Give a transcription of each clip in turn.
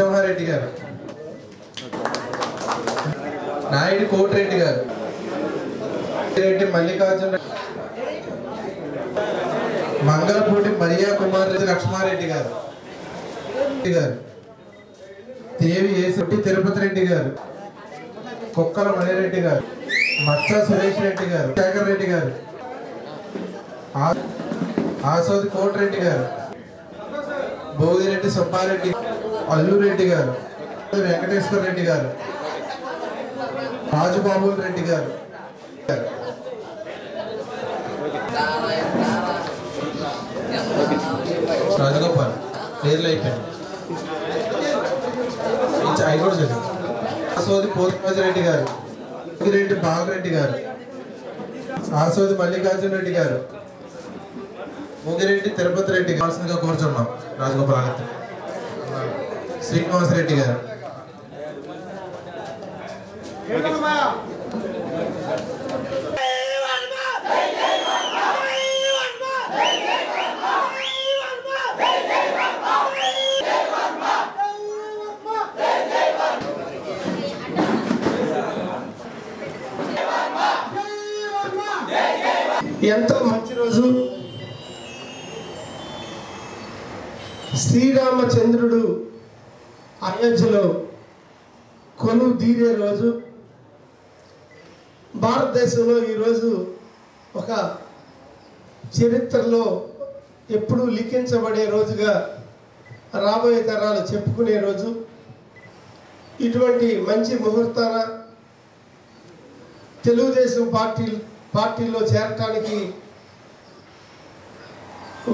నరసింహారెడ్డి గారు, నాయుడు కోటిరెడ్డి గారు, రెడ్డి మల్లికార్జున, మంగళపూడి మరియా కుమార్ లక్ష్మారెడ్డి గారు, దేవి ఏసెట్టి తిరుపతి రెడ్డి గారు, కుక్కల మణిరెడ్డి గారు, మచ్చ సురేష్ రెడ్డి గారు, శేఖర్ రెడ్డి గారు, ఆసోది కోటిరెడ్డి గారు, భోగిరెడ్డి సుబ్బారెడ్డి, అల్లురెడ్డి గారు, వెంకటేశ్వర రెడ్డి గారు, రాజుబాబు రెడ్డి గారు, రాజగోపాల్ పేర్లు అయిపోయింది. అవి కూడా చదివి ఆసోది పోతురాజరెడ్డి గారు, రెడ్డి బాలరెడ్డి గారు, ఆసోది మల్లికార్జున రెడ్డి గారు, ముగిరెడ్డి తిరుపతి రెడ్డి కావాల్సిందిగా కోరుచున్నాం. రాజగోపాల్ ఆగత్తి శ్రీనివాసరెడ్డి గారు, ఎంతో మంచి రోజు. శ్రీరామచంద్రుడు అయోధ్యలో కొలువు తీరే రోజు. భారతదేశంలో ఈరోజు ఒక చరిత్రలో ఎప్పుడూ లిఖించబడే రోజుగా రాబోయే తరాలు చెప్పుకునే రోజు. ఇటువంటి మంచి ముహూర్తాన తెలుగుదేశం పార్టీలో చేరటానికి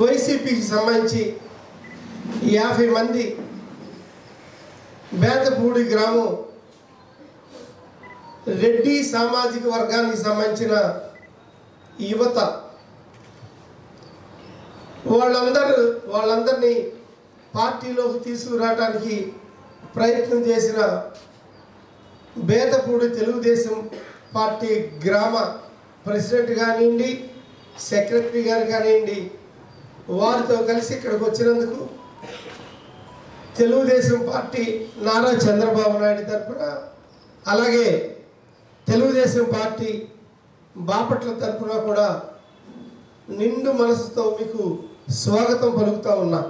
వైసీపీకి సంబంధించి 50 మంది బేతపూడి గ్రామం రెడ్డి సామాజిక వర్గానికి సంబంధించిన యువత వాళ్ళందరినీ పార్టీలోకి తీసుకురావడానికి ప్రయత్నం చేసిన బేతపూడి తెలుగుదేశం పార్టీ గ్రామ ప్రెసిడెంట్ కానివ్వండి, సెక్రటరీ గారు కానివ్వండి, వారితో కలిసి ఇక్కడికి వచ్చినందుకు తెలుగుదేశం పార్టీ నారా చంద్రబాబు నాయుడు తరఫున, అలాగే తెలుగుదేశం పార్టీ బాపట్ల తరఫున కూడా నిండు మనసుతో మీకు స్వాగతం పలుకుతా ఉన్నా.